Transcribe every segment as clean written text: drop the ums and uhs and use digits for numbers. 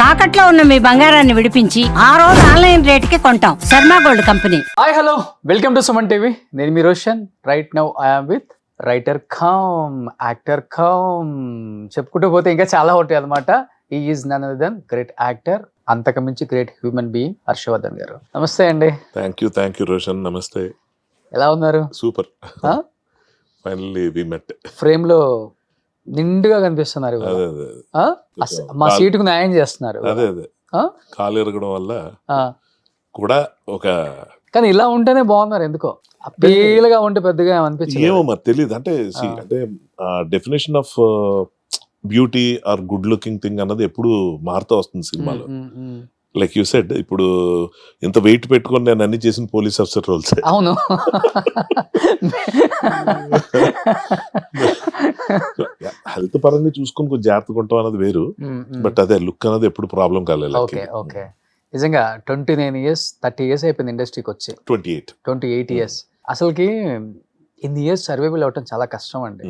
తాకట్లో ఉన్న మీ బంగారాన్ని విడిపించి ఆ రోజు ఆన్లైన్ రేటుకి కొంటాం. Sharma gold company. Hi hello, welcome to Suman TV. నేను మీ Roshan. Right now I'm with writer cum actor cum చెప్పుకుంటూ పోతే ఇంకా చాలా ఉంటాయి అనమాట. ఈ is none other than great actor, అంతకు మించి గ్రేట్ హ్యూమన్ బీయింగ్ హర్షవర్ధన్ గారు. నమస్తే అండి. Thank you Roshan. నమస్తే. ఎలా ఉన్నారు? Super. Finally we met. Frame లో నిండుగా కనిపిస్తున్నారు. అదే మా సీటుకు న్యాయం చేస్తున్నారు. అదే కాలు ఎరగడం వల్ల కూడా ఒక, కానీ ఇలా ఉంటేనే బాగున్నారు. ఎందుకో అప్పీలుగా ఉంటే పెద్దగా అనిపించింది. ఏమో మరి తెలియదు. అంటే అంటే definition of beauty or good looking thing అన్నది ఎప్పుడు మారుతూ వస్తుంది సినిమాలో. లైక్ యూ సెడ్, ఇప్పుడు ఇంత వెయిట్ పెట్టుకొని నేను అన్ని చేసిన పోలీస్ ఆఫీసర్ రోల్స్. అవును. హెల్త్ పరంగా చూసుకొని కొంచెం జాగ్రత్తగా ఉంటాం అన్నది వేరు. బట్ అదే లుక్ అన్నది ఎప్పుడు ప్రాబ్లం కాలేదు. Okay okay. నిజంగా 29 years 30 years అయిపోయింది ఇండస్ట్రీకి వచ్చి. 28 years. అసలుకి ఇన్ని ఇయర్స్ సర్వైవల్ అవటం చాలా కష్టం అండి.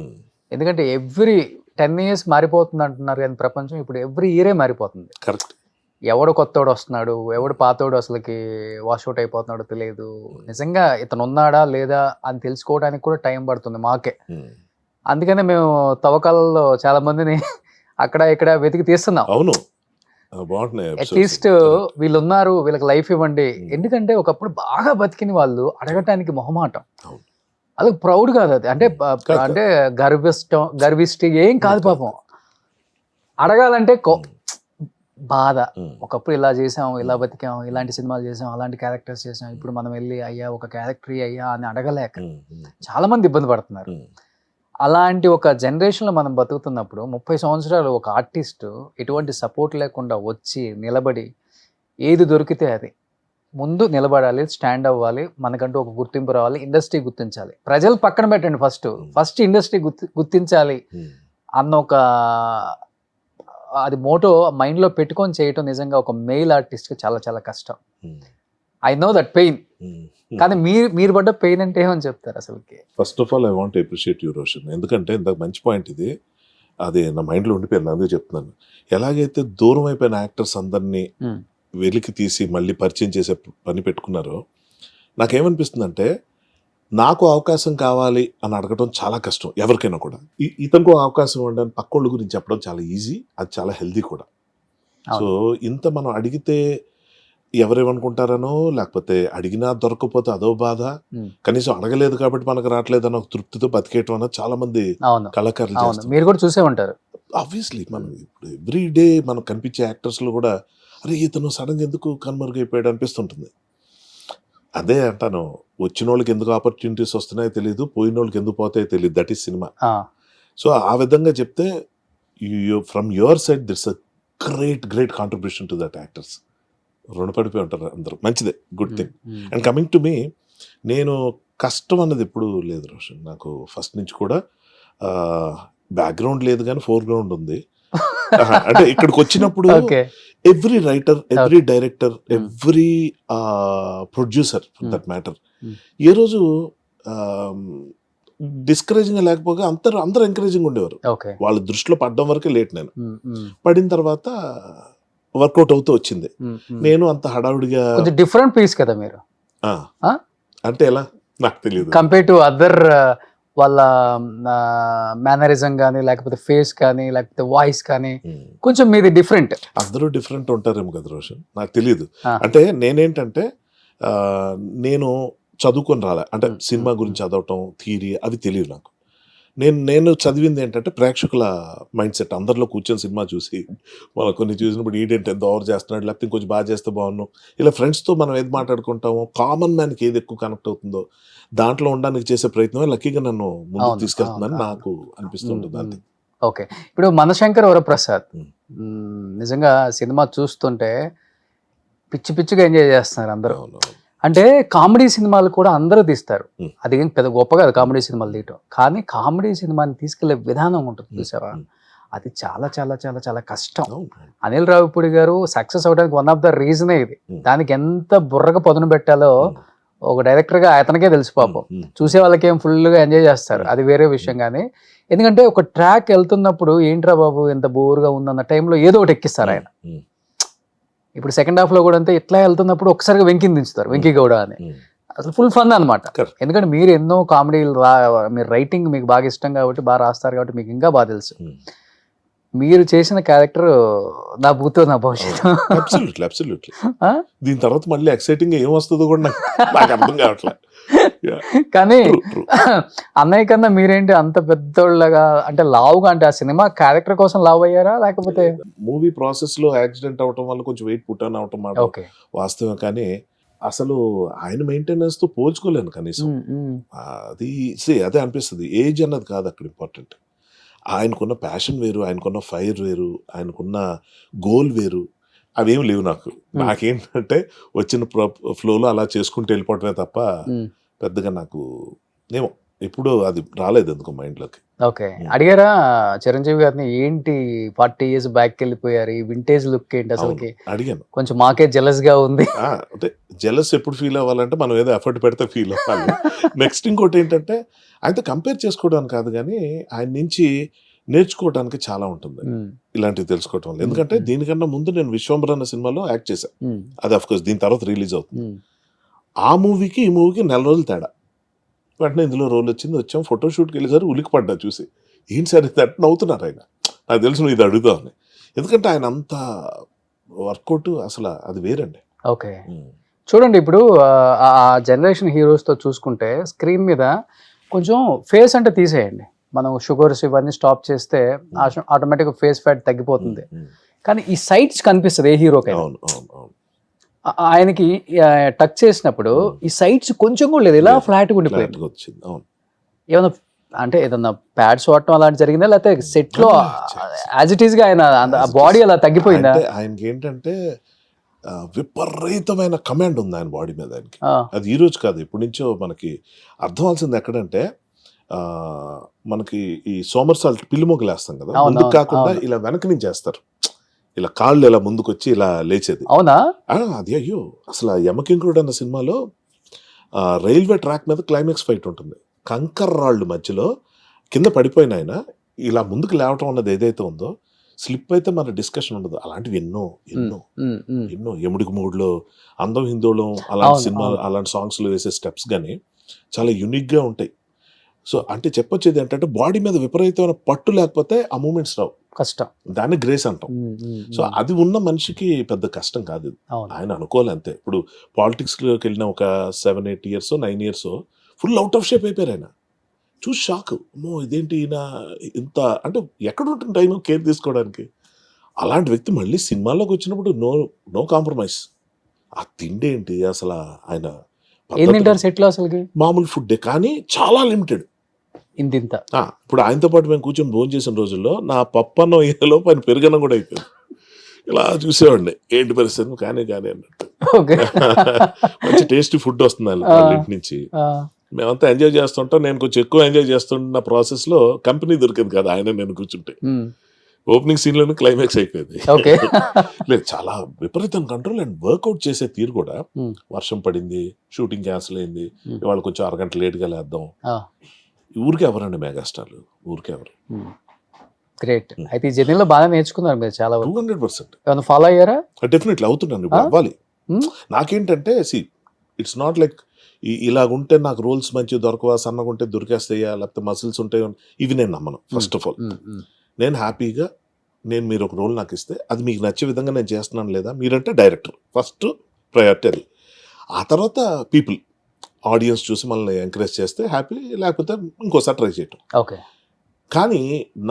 ఎందుకంటే ఎవ్రీ 10 years మారిపోతుంది అంటున్నారు కానీ ప్రపంచం ఇప్పుడు ఎవ్రీ ఇయరే మారిపోతుంది. కరెక్ట్. ఎవడు కొత్తోడు వస్తున్నాడు, ఎవడు పాతోడు అసలుకి వాష్అవుట్ అయిపోతున్నాడో తెలియదు. నిజంగా ఇతను ఉన్నాడా లేదా అని తెలుసుకోవడానికి కూడా టైం పడుతుంది మాకే. అందుకనే మేము తవ్వకాలలో చాలా మందిని అక్కడ ఇక్కడ వెతికి తీస్తున్నాం. అవును, అట్లీస్ట్ వీళ్ళు ఉన్నారు, వీళ్ళకి లైఫ్ ఇవ్వండి. ఎందుకంటే ఒకప్పుడు బాగా బతికిన వాళ్ళు అడగటానికి మొహమాటం. అది ప్రౌడ్ కాదు, అది అంటే అంటే గర్విష్టి ఏం కాదు. పాపం అడగాలంటే బాధ. ఒకప్పుడు ఇలా చేసాం, ఇలా బతికాం, ఇలాంటి సినిమాలు చేసాం, అలాంటి క్యారెక్టర్స్ చేసాం, ఇప్పుడు మనం వెళ్ళి అయ్యా ఒక క్యారెక్టర్ అయ్యా అని అడగలేక చాలా మంది ఇబ్బంది పడుతున్నారు. అలాంటి ఒక జనరేషన్లో మనం బతుకుతున్నప్పుడు 30 సంవత్సరాలు ఒక ఆర్టిస్ట్ ఎటువంటి సపోర్ట్ లేకుండా వచ్చి నిలబడి ఏది దొరికితే అది ముందు నిలబడాలి, స్టాండ్ అవ్వాలి, మనకంటూ ఒక గుర్తింపు రావాలి, ఇండస్ట్రీ గుర్తించాలి. ప్రజలు పక్కన పెట్టండి, ఫస్ట్ ఇండస్ట్రీ గుర్తించాలి అన్న ఒక అది మోటో మైండ్లో పెట్టుకొని చేయటం నిజంగా ఒక మెయిల్ ఆర్టిస్ట్కి చాలా చాలా కష్టం. I know that pain. కానీ మీరు పడ్డ పెయిన్ అంటే ఏమని చెప్తారు అసలుకి? First of all I want appreciate you Roshan. ఎందుకంటే ఇంత మంచి పాయింట్ ఇది, అది నా మైండ్లో ఉండిపోయింది, అందుకే చెప్తున్నాను. ఎలాగైతే దూరం అయిపోయిన యాక్టర్స్ అందరినీ వెలికి తీసి మళ్ళీ పరిచయం చేసే పని పెట్టుకున్నారో, నాకేమనిపిస్తుందంటే నాకు అవకాశం కావాలి అని అడగడం చాలా కష్టం ఎవరికైనా కూడా. ఇతనికి అవకాశం ఇవ్వడానికి పక్కోళ్ళ గురించి చెప్పడం చాలా ఈజీ, అది చాలా హెల్దీ కూడా. సో ఇంత మనం అడిగితే ఎవరేమనుకుంటారనో, లేకపోతే అడిగినా దొరకకపోతే అదో బాధ, కనీసం అడగలేదు కాబట్టి మనకు రావట్లేదు అన్న తృప్తితో బతికేయటం అన్నది చాలా మంది కళాకారులు చేస్తారు. మీరు కూడా చూసే ఉంటారు. ఆబ్వియస్లీ మనం ఇప్పుడు ఎవ్రీ డే మనకు కనిపించే యాక్టర్స్ లో కూడా అరే ఇతను సడన్గా ఎందుకు కనుమరుగైపోయాడు అనిపిస్తుంటుంది. అదే అంటాను, వచ్చిన వాళ్ళకి ఎందుకు ఆపర్చునిటీస్ వస్తున్నాయో తెలియదు, పోయిన వాళ్ళకి ఎందుకు పోతాయో తెలియదు. That is cinema. సో ఆ విధంగా చెప్తే from your side it's a great contribution to that actors. రుణపడిపోయి ఉంటారు అందరూ, మంచిదే, good thing. And coming to me, నేను కష్టం అన్నది ఎప్పుడు లేదు రోషన్. నాకు ఫస్ట్ నుంచి కూడా బ్యాక్గ్రౌండ్ లేదు కానీ ఫోర్ గ్రౌండ్ ఉంది. అంటే ఇక్కడికి వచ్చినప్పుడు every writer, every director, every producer for that matter ఏ రోజు డిస్కరేజింగ్ లేకపోగా అందరూ ఎంకరేజింగ్ ఉండేవారు. వాళ్ళ దృష్టిలో పడ్డం వరకే లేట్. నేను పడిన తర్వాత వర్కౌట్ అవుతూ వచ్చింది. నేను అంత హడావుడిగా డిఫరెంట్ పీస్ కదా మీరు. అంటే ఎలా నాకు తెలియదు కంపేర్ టు అదర్ వాళ్ళ మేనరిజం కానీ, లేకపోతే ఫేస్ కానీ, లేకపోతే వాయిస్ కానీ కొంచెం మీది డిఫరెంట్. అందరూ డిఫరెంట్ ఉంటారేమో కదా రోషన్, నాకు తెలియదు. అంటే నేనేంటంటే నేను చదువుకొని రాలే, అంటే సినిమా గురించి చదవటం, థియరీ అవి తెలియదు నాకు. నేను చదివింది ఏంటంటే ప్రేక్షకుల మైండ్ సెట్. అందరిలో కూర్చొని సినిమా చూసి మనం కొన్ని చూసినప్పుడు ఈడేంటి ఎంత ఓవర్ చేస్తున్నాడు, లేకపోతే ఇంకొంచెం బాగా చేస్తే బాగున్నాం, ఇలా ఫ్రెండ్స్తో మనం ఏది మాట్లాడుకుంటామో, కామన్ మ్యాన్కి ఏది ఎక్కువ కనెక్ట్ అవుతుందో దాంట్లో ఉండడానికి చేసే ప్రయత్నమే లక్కీగా నన్ను ముందుకు తీసుకెళ్తుందని నాకు అనిపిస్తుంటుంది. అంతే. ఓకే, ఇప్పుడు మనశంకర్ వరప్రసాద్ నిజంగా సినిమా చూస్తుంటే పిచ్చిగా ఎంజాయ్ చేస్తున్నారు అందరూ. అంటే కామెడీ సినిమాలు కూడా అందరూ తీస్తారు, అది పెద్ద గొప్ప కాదు కామెడీ సినిమాలు తీయటం. కానీ కామెడీ సినిమాని తీసుకెళ్లే విధానం ఉంటుంది చూసావా, అది చాలా చాలా చాలా చాలా కష్టం. అనిల్ రావిపూడి గారు సక్సెస్ అవడానికి వన్ ఆఫ్ ద రీజనే ఇది. దానికి ఎంత బుర్రగా పదును పెట్టాలో ఒక డైరెక్టర్ గా అతనికే తెలుసు పాపం. చూసే వాళ్ళకి ఏం ఫుల్ గా ఎంజాయ్ చేస్తారు, అది వేరే విషయం. కానీ ఎందుకంటే ఒక ట్రాక్ వెళ్తున్నప్పుడు ఏంట్రా బాబు ఎంత బోర్గా ఉందన్న టైంలో ఏదో ఒకటి ఎక్కిస్తారు ఆయన. ఇప్పుడు సెకండ్ హాఫ్ లో కూడా అంతే ఇట్లా వెళ్తున్నప్పుడు ఒకసారిగా వెంకిని దించుతారు, వెంకీ గౌడ అని. అసలు ఫుల్ ఫన్ అనమాట. Correct. ఎందుకంటే మీరు ఎన్నో కామెడీలు మీరు రైటింగ్ మీకు బాగా ఇష్టం కాబట్టి, బాగా రాస్తారు కాబట్టి మీకు ఇంకా బాగా తెలుసు. మీరు చేసిన క్యారెక్టర్ నా భూతో నా భవిష్యత్తు. అబ్సల్యూట్లీ దీని తర్వాత మళ్ళీ ఎక్సైటింగ్ ఏం వస్తుందో కూడా నాకు అర్థం కావట్లేదు. కానీ అన్నయ్య కన్నా మీరేంటి అంత పెద్దోళ్ళగా, అంటే లావుగా, అంటే ఆ సినిమా క్యారెక్టర్ కోసం లావు అయ్యారా లేకపోతే? మూవీ ప్రాసెస్ లో యాక్సిడెంట్ అవటం వల్ల కొంచెం వెయిట్ పుట్టాన్ అవటం మాట ఓకే. వాస్తవం. కానీ అసలు ఆయన మెయింటెనెన్స్ తో పోల్చుకోలేను కనీసం. అది అదే అనిపిస్తుంది. ఏజ్ అన్నది కాదు అక్కడ ఇంపార్టెంట్. ఆయనకున్న ప్యాషన్ వేరు, ఆయనకున్న ఫైర్ వేరు, ఆయనకున్న గోల్ వేరు. అవేం లేవు నాకు. నాకేంటంటే వచ్చిన ఫ్లోలో అలా చేసుకుంటూ వెళ్ళిపోవటమే తప్ప పెద్దగా నాకు ఏమో ఎప్పుడూ అది రాలేదు ఎందుకు మైండ్లోకి. ఓకే. అడిగారా చిరంజీవి గారిని, ఏంటి 40 years బ్యాక్ వెళ్ళిపోయారు, ఈ వింటేజ్ లుక్ ఏంటి అసలుకి? అడిగాను. కొంచెం మాకే జెలస్ గా ఉంది. అంటే జెలస్ ఎప్పుడు ఫీల్ అవ్వాలంటే మనం ఏదో ఎఫర్ట్ పెడితే ఫీల్ అవ్వాలి. నెక్స్ట్ ఇంకోటి ఏంటంటే ఆయనతో కంపేర్ చేసుకోవడానికి కాదు, కానీ ఆయన నుంచి నేర్చుకోవడానికి చాలా ఉంటుంది ఇలాంటివి తెలుసుకోవటం వల్ల. ఎందుకంటే దీనికన్నా ముందు నేను విశ్వంబర్ అన్న సినిమాలో యాక్ట్ చేశాను. అది అఫ్ కోర్స్ దీని తర్వాత రిలీజ్ అవుతుంది. ఆ మూవీకి ఈ మూవీకి 4 రోజులు తేడా. వెంటనే ఇందులో రోల్ వచ్చింది, వచ్చాం, ఫోటోషూట్కి వెళ్ళేసరి ఉలికి పడ్డా చూసి. ఏంటి సార్ ఇది అంటే నవ్వుతున్నారు ఆయన. నాకు తెలుసు నువ్వు ఇది అడుగుతావని. ఎందుకంటే ఆయన అంత వర్కౌట్ అసలు అది వేరండి. ఓకే. చూడండి ఇప్పుడు ఆ జనరేషన్ హీరోస్తో చూసుకుంటే స్క్రీన్ మీద కొంచెం ఫేస్ అంటే తీసేయండి, మనం షుగర్స్ ఇవన్నీ స్టాప్ చేస్తే ఆటోమేటిక్గా ఫేస్ ఫ్యాట్ తగ్గిపోతుంది. కానీ ఈ సైడ్స్ కనిపిస్తుంది ఏ హీరోకైనా. ఆయనకి టచ్ చేసినప్పుడు ఈ సైడ్స్ కొంచెం కూడా లేదు, ఇలా ఫ్లాట్గా ఉండిపోయింది. ఏమన్నా అంటే ఏదన్నా ప్యాడ్స్ వాడటం అలాంటి జరిగిందా, లేకపోతే సెట్ లో యాజ్ ఇట్ ఈస్ గా ఆయన బాడీ అలా తగ్గిపోయిందా? ఆయనకి ఏంటంటే విపరీతమైన కమాండ్ ఉంది ఆయన బాడీ మీద. ఆయనకి అది ఈ రోజు కాదు, ఇప్పటి నుంచో మనకి అర్థం అవ్వాల్సింది ఎక్కడంటే, మనకి ఈ సోమర్సాల్ట్ పిల్లిమొగ్గలు వేస్తాం కదా, ముందుకు కాకుండా ఇలా వెనక నుంచి వేస్తారు, ఇలా కాళ్ళు ఇలా ముందుకు వచ్చి ఇలా లేచేది. అవునా? అది అయ్యో అసలు యమకింకుడు అన్న సినిమాలో రైల్వే ట్రాక్ మీద క్లైమాక్స్ ఫైట్ ఉంటుంది. కంకర్ రాళ్ళు మధ్యలో కింద పడిపోయిన ఆయన ఇలా ముందుకు లేవటం అన్నది ఏదైతే ఉందో, స్లిప్ అయితే మన డిస్కషన్ ఉండదు. అలాంటివి ఎన్నో ఎన్నో ఎన్నో ఎముడికి మూడులో, అందం హిందోళం అలాంటి సినిమా అలాంటి సాంగ్స్లో వేసే స్టెప్స్ కానీ చాలా యూనిక్గా ఉంటాయి. సో అంటే చెప్పొచ్చేది ఏంటంటే బాడీ మీద విపరీతమైన పట్టు లేకపోతే ఆ మూమెంట్స్ రావు, కష్టం. దాన్ని గ్రేస్ అంటాం. సో అది ఉన్న మనిషికి పెద్ద కష్టం కాదు, ఆయన అనుకోవాలి అంతే. ఇప్పుడు పాలిటిక్స్లోకి వెళ్ళిన ఒక 7-8 years 9 years full out of shape అయిపోయారు. ఆయన చూసి షాక్, అమ్మో ఇదేంటి ఈయన ఇంత, అంటే ఎక్కడ ఉంటుంది టైం కేర్ తీసుకోవడానికి. అలాంటి వ్యక్తి మళ్ళీ సినిమాల్లోకి వచ్చినప్పుడు నో కాంప్రమైజ్. ఆ తిండి ఏంటి అసలు, ఆయన సెట్ లో అసలు మామూలు ఫుడ్ కానీ చాలా లిమిటెడ్. ఇంత ఇప్పుడు ఆయనతో పాటు మేము కూర్చొని భోజనం చేసిన రోజుల్లో నా పప్పన్న ఏలో పైన పెరుగన్నం కూడా అయిపోయింది. ఇలా చూసేవాడిని ఏంటి పరిస్థితి, కానీ అన్నట్టు. మంచి టేస్టీ ఫుడ్ వస్తుంది వాళ్ళ ఇంటి నుంచి. మేమంతా ఎంజాయ్ చేస్తుంటాం. నేను కొంచెం ఎక్కువ ఎంజాయ్ చేస్తున్న ప్రాసెస్ లో కంపెనీ దొరికింది కదా, ఆయన నేను కూర్చుంటే ఓపెనింగ్ సీన్ లోనే క్లైమాక్స్ అయిపోయింది. లేదు చాలా విపరీతం కంట్రోల్ అండ్ వర్కౌట్ చేసే తీరు కూడా. వర్షం పడింది, షూటింగ్ క్యాన్సిల్ అయింది, ఇవాళ కొంచెం అరగంట లేట్గా లేద్దాం. ఊరికే ఎవరండి మెగాస్టార్లు, ఊరికే ఎవరు. గ్రేట్. అయితే ఈ జర్నీలో బాగా నేర్చుకున్నారు మీరు చాలా. 200% ఫాలో అయ్యారా? డెఫినెట్లీ అవుతున్నాను, ఇప్పుడు అవ్వాలి. నాకేంటంటే ఇట్స్ నాట్ లైక్ ఇలాగుంటే నాకు రోల్స్ మంచిగా దొరకవా, సన్నగా ఉంటే దొరికేస్తాయా, లేకపోతే మసిల్స్ ఉంటాయో, ఇవి నేను నమ్మను. ఫస్ట్ ఆఫ్ ఆల్ నేను హ్యాపీగా, మీరు ఒక రోల్ నాకు ఇస్తే అది మీకు నచ్చే విధంగా నేను చేస్తున్నాను లేదా, మీరంటే డైరెక్టర్ ఫస్ట్ ప్రయారిటీ అది. ఆ తర్వాత పీపుల్ ఆడియన్స్ చూసి మనల్ని ఎంకరేజ్ చేస్తే హ్యాపీ, లేకపోతే ఇంకోసారి ట్రై చేయటం. ఓకే. కానీ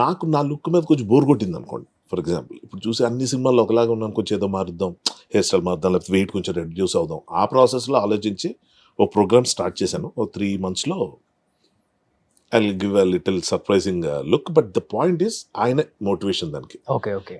నాకు నా లుక్ మీద కొంచెం బోర్ కొట్టింది అనుకోండి. ఫర్ ఎగ్జాంపుల్ ఇప్పుడు చూసి అన్ని సినిమాల్లో ఒకలాగా ఉన్నాను, కొంచెం ఏదో మారుద్దాం, హెయిర్ స్టైల్ మారుద్దాం, లేకపోతే వెయిట్ కొంచెం రెడ్యూస్ అవుదాం. ఆ ప్రాసెస్లో ఆలోచించి ఓ ప్రోగ్రామ్ స్టార్ట్ చేశాను. ఓ 3 monthsలో I will give a little surprising look. But the point is ఆయన మోటివేషన్ దానికి. ఓకే.